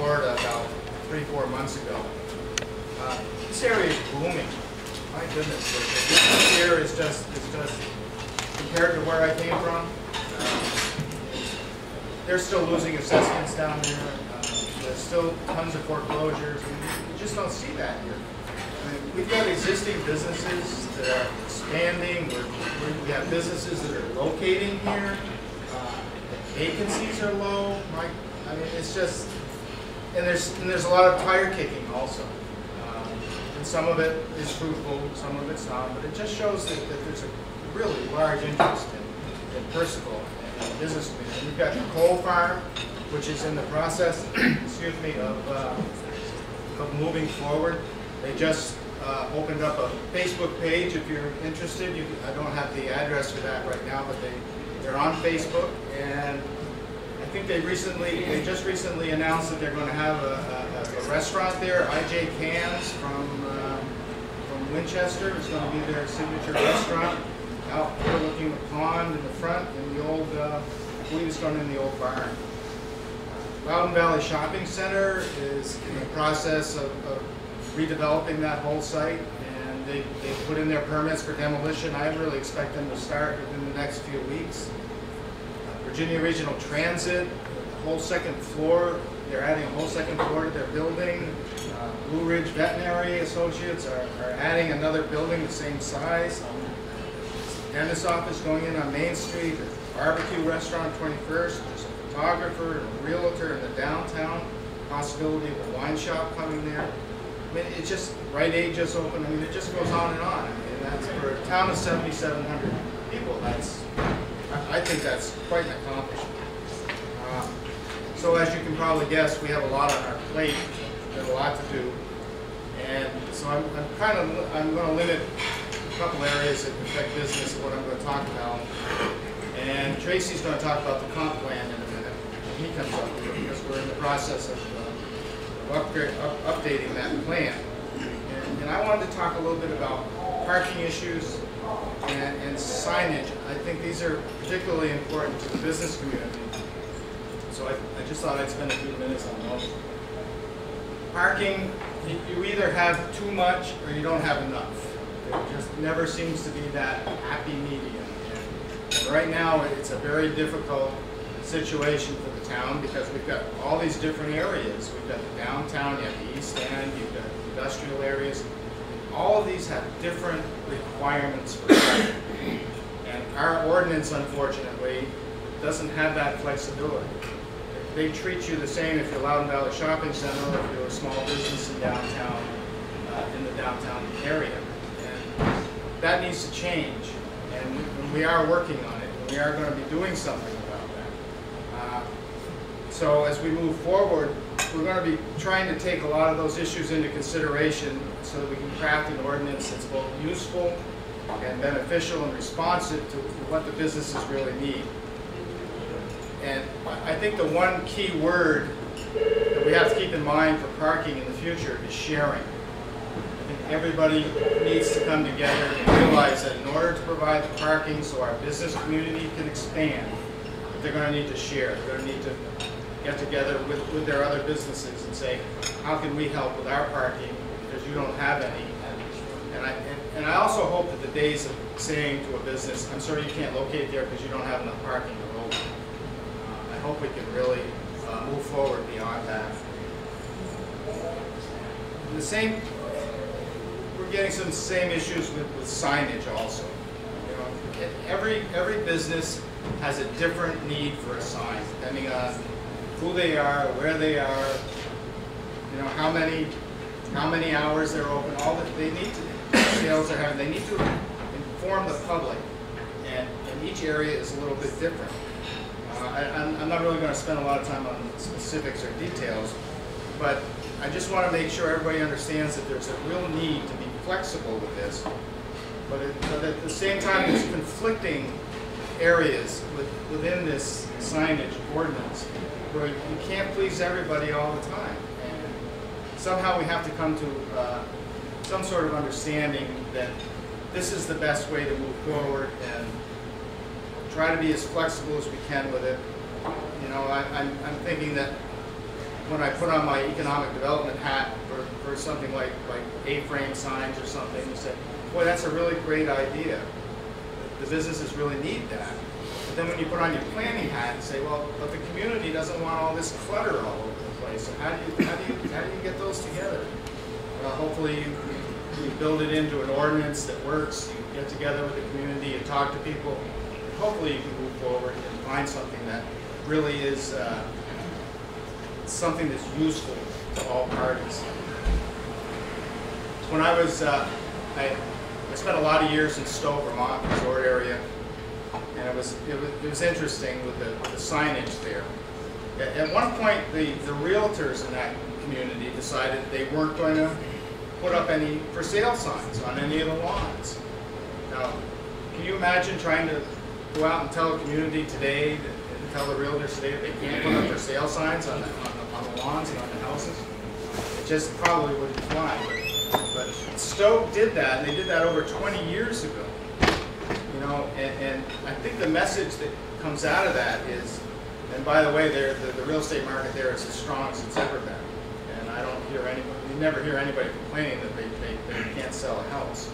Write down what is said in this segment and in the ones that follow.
Florida about 3-4 months ago. This area is booming. My goodness, this here is just compared to where I came from. They're still losing assessments down there. There's still tons of foreclosures. You just don't see that here. I mean, we've got existing businesses that are expanding. We have businesses that are locating here. Vacancies are low. I mean, it's just, and there's a lot of tire kicking also. And some of it is fruitful, some of it's not. But it just shows that there's a really large interest in Purcellville and business community. We've got the coal farm, which is in the process, excuse me, of moving forward. They just opened up a Facebook page. If you're interested, I don't have the address for that right now, but they're on Facebook, and I think they just recently announced that they're going to have a restaurant there. IJ Cans from Winchester is going to be their signature restaurant. Out overlooking the pond in the front, in the old, I believe it's going in the old barn. Loudoun Valley Shopping Center is in the process of redeveloping that whole site, and they put in their permits for demolition. I really expect them to start within the next few weeks. Virginia Regional Transit, the whole second floor, they're adding a whole second floor to their building. Blue Ridge Veterinary Associates are adding another building the same size. Dentist office going in on Main Street, a barbecue restaurant 21st, there's a photographer, a realtor in the downtown, possibility of a wine shop coming there. I mean, it's just, Rite Aid just opened. I mean, it just goes on and on. I mean, that's for a town of 7,700 people. I think that's quite an accomplishment. So as you can probably guess, we have a lot on our plate. We have a lot to do, and so I'm going to limit a couple areas that affect business of what I'm going to talk about. And Tracy's going to talk about the comp plan in a minute when he comes up here, because we're in the process of updating that plan. And I wanted to talk a little bit about parking issues and signage. I think these are particularly important to the business community. So I just thought I'd spend a few minutes on those. Parking, you either have too much or you don't have enough. There just never seems to be that happy medium. And right now it's a very difficult situation for the town because we've got all these different areas. We've got the downtown, you have the East End, you've got industrial areas. All of these have different requirements for parking. And our ordinance, unfortunately, doesn't have that flexibility. They treat you the same if you're Loudoun Valley Shopping Center or if you're a small business in downtown, in the downtown area. And that needs to change. And we are working on it. And we are going to be doing something about that. So as we move forward, we're going to be trying to take a lot of those issues into consideration so that we can craft an ordinance that's both useful and beneficial and responsive to what the businesses really need. And I think the one key word that we have to keep in mind for parking in the future is sharing. I think everybody needs to come together and realize that in order to provide the parking so our business community can expand, they're going to need to share. They're going to need to get together with their other businesses and say, how can we help with our parking because you don't have any? And I also hope that the days of saying to a business, I'm sorry you can't locate there because you don't have enough parking are over. I hope we can really move forward beyond that. And we're getting some same issues with signage also. You know, every business has a different need for a sign, depending on who they are, where they are, you know, how many hours they're open, all that they need to, sales they're having, they need to inform the public, and each area is a little bit different. I'm not really going to spend a lot of time on specifics or details, but I just want to make sure everybody understands that there's a real need to be flexible with this, but at the same time there's conflicting areas within this signage ordinance where you can't please everybody all the time. And somehow we have to come to some sort of understanding that this is the best way to move forward and try to be as flexible as we can with it. You know, I'm thinking that when I put on my economic development hat for something like A-frame signs or something, you say, boy, that's a really great idea. The businesses really need that. But then when you put on your planning hat and say, well, but the community doesn't want all this clutter all over the place. So how do you get those together? Well, hopefully you build it into an ordinance that works. You get together with the community, you talk to people, and hopefully you can move forward and find something that really is something that's useful to all parties. When I was, I spent a lot of years in Stowe, Vermont, resort area, and it was interesting with the signage there. At one point, the realtors in that community decided they weren't going to put up any for sale signs on any of the lawns. Now, can you imagine trying to go out and tell a community today, and tell the realtors today that they can't put up for sale signs on the lawns and on the houses? It just probably wouldn't fly. But Stowe did that, and they did that over 20 years ago. You know, and I think the message that comes out of that is, and by the way, the real estate market there is as strong as it's ever been. And I don't hear anybody, you never hear anybody complaining that they can't sell a house.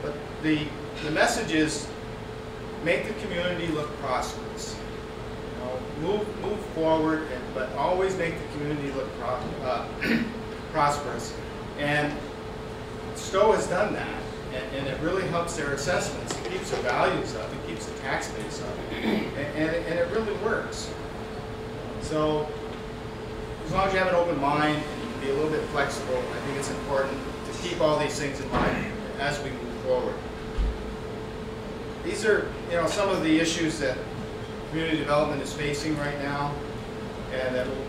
But the message is, make the community look prosperous. You know, move forward, but always make the community look prosperous. And Stowe has done that, and it really helps their assessments. It keeps their values up, it keeps the tax base up, and it really works. So as long as you have an open mind and you can be a little bit flexible, I think it's important to keep all these things in mind as we move forward. These are, you know, some of the issues that community development is facing right now, and that will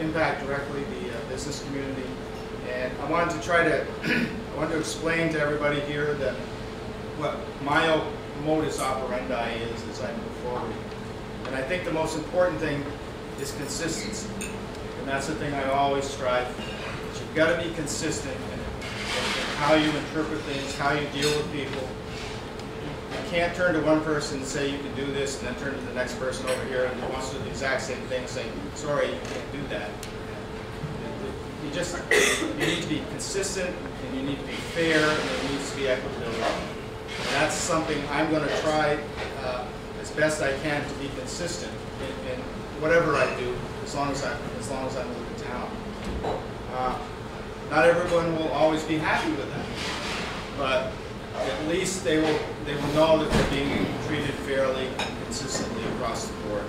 impact directly the business community. And I wanted to explain to everybody here that what my modus operandi is as I move forward. And I think the most important thing is consistency. And that's the thing I always strive for. But you've got to be consistent in how you interpret things, how you deal with people. You can't turn to one person and say you can do this, and then turn to the next person over here and wants to do the exact same thing and say, sorry, you can't do that. You need to be consistent, and you need to be fair, and there needs to be equitability. And that's something I'm going to try as best I can to be consistent in whatever I do, as long as I move to town. Not everyone will always be happy with that, but at least they will know that they're being treated fairly and consistently across the board.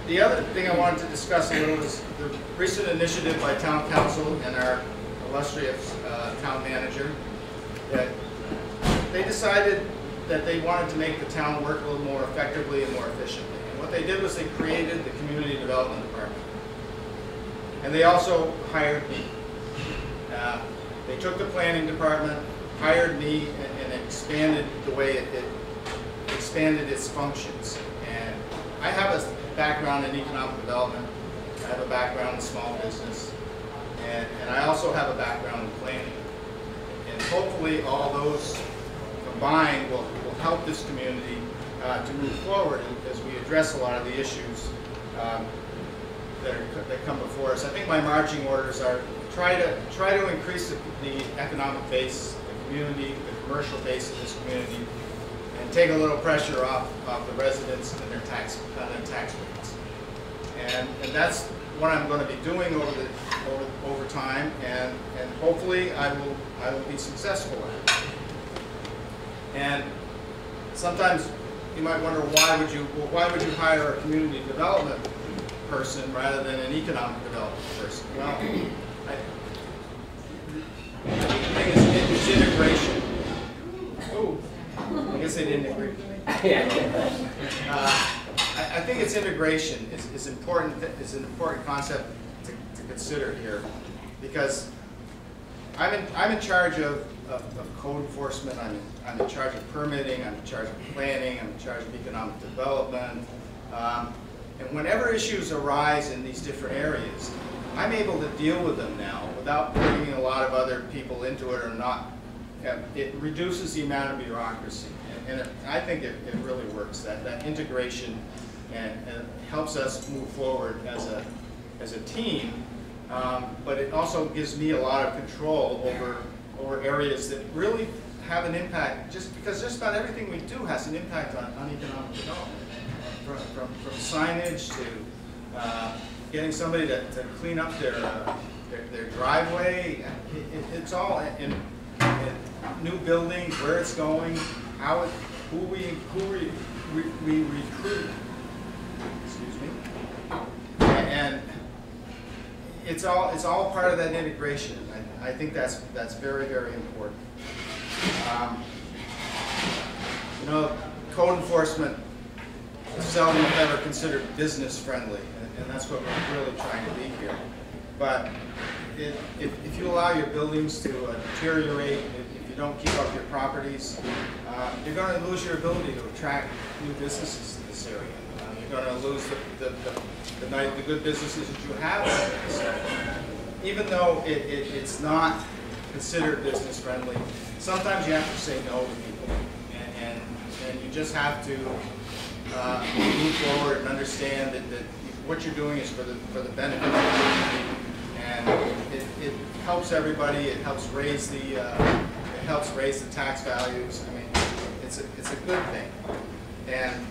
The other thing I wanted to discuss a little is the recent initiative by Town Council and our illustrious town manager, that they decided that they wanted to make the town work a little more effectively and more efficiently. And what they did was they created the Community Development Department. And they also hired me. They took the planning department, hired me, and expanded the way it expanded its functions. And I have a background in economic development. I have a background in small business. And I also have a background in planning. And hopefully all those combined will help this community to move forward as we address a lot of the issues that come before us. I think my marching orders are try to increase the economic base, the community, the commercial base of this community, and take a little pressure off the residents and their tax rates. And that's what I'm going to be doing over time, and hopefully I will be successful at it. And sometimes you might wonder, why would you hire a community development person rather than an economic development person? Well, I think the thing is integration. Oh, I guess they didn't agree. I think it's integration is important. Is an important concept to consider here, because I'm in charge of code enforcement. I'm in charge of permitting. I'm in charge of planning. I'm in charge of economic development. And whenever issues arise in these different areas, I'm able to deal with them now without bringing a lot of other people into it, or not. It reduces the amount of bureaucracy, and I think it really works. That integration and helps us move forward as as a team, but it also gives me a lot of control over areas that really have an impact, just because just about everything we do has an impact on economic development. From signage to getting somebody to clean up their driveway. It's all in new buildings, where it's going, who we recruit. Excuse me. And it's all part of that integration. I think that's very, very important. You know, code enforcement is seldom if ever considered business friendly, and that's what we're really trying to be here. But if you allow your buildings to deteriorate, if you don't keep up your properties, you're going to lose your ability to attract new businesses to this area. You're going to lose the good businesses that you have. So even though it's not considered business friendly, sometimes you have to say no to people, and you just have to move forward and understand that what you're doing is for the benefit of the community, and it helps everybody. It helps raise the tax values. I mean, it's a good thing. And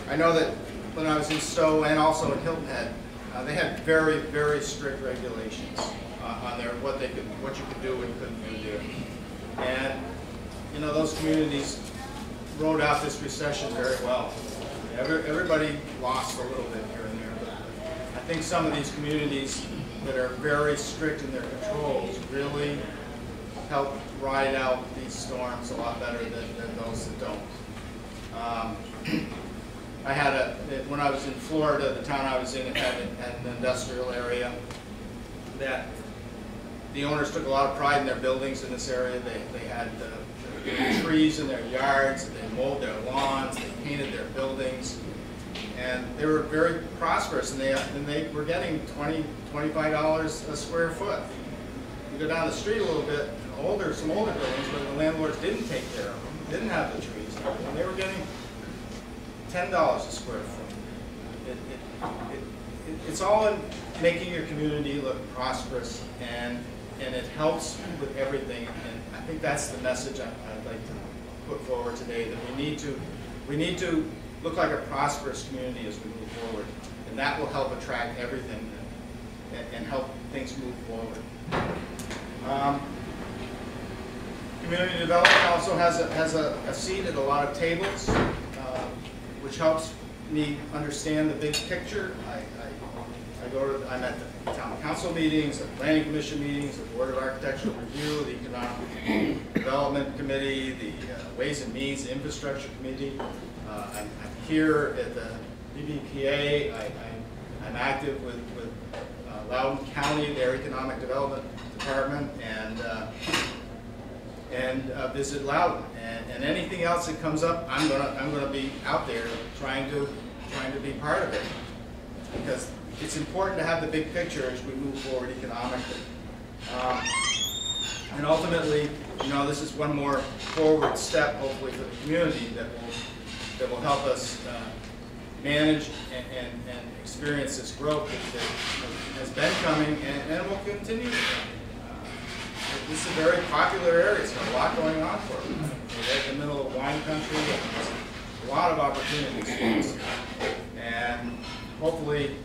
I know that when I was in Stowe and also in Hilton Head, they had very, very strict regulations on what you could do and couldn't do. And you know, those communities rode out this recession very well. Everybody lost a little bit here and there, but I think some of these communities that are very strict in their controls really help ride out these storms a lot better than those that don't. I had when I was in Florida, the town I was in had an industrial area that the owners took a lot of pride in their buildings in this area. They had trees in their yards, they mowed their lawns, they painted their buildings, and they were very prosperous, and they were getting $20–25 a square foot. You go down the street a little bit, some older buildings where the landlords didn't take care of them, didn't have the trees, and they were getting $10 a square foot. It's all in making your community look prosperous, and it helps with everything. And I think that's the message I'd like to put forward today, that we need to look like a prosperous community as we move forward, and that will help attract everything and help things move forward. Community development also has a seat at a lot of tables, which helps me understand the big picture. I'm at the town council meetings, the planning commission meetings, the board of architectural review, the economic development committee, the ways and means, the infrastructure committee. I'm here at the BBPA. I'm active with Loudoun County, their economic development department, and visit Loudoun. And anything else that comes up, I'm gonna be out there trying to be part of it, because it's important to have the big picture as we move forward economically. And ultimately, you know, this is one more forward step, hopefully, for the community that will help us manage and experience this growth that has been coming and will continue to come. This is a very popular area. It's got a lot going on for it. We're right in the middle of wine country, and there's a lot of opportunities for us. And hopefully,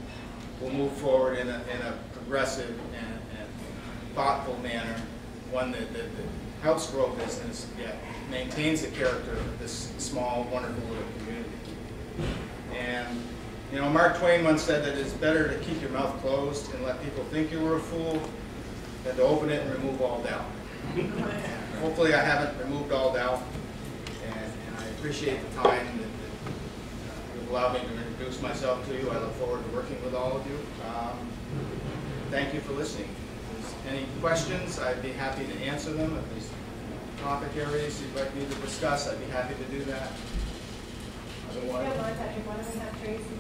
we'll move forward in a progressive and thoughtful manner, one that helps grow business, yet maintains the character of this small, wonderful little community. And you know, Mark Twain once said that it's better to keep your mouth closed and let people think you were a fool than to open it and remove all doubt. Hopefully I haven't removed all doubt, and I appreciate the time that you've allowed me to introduce myself to you. I look forward to working with all of you. Thank you for listening. If there's any questions, I'd be happy to answer them. If there's topic areas you'd like me to discuss, I'd be happy to do that. Otherwise, Patrick, why don't we have Tracy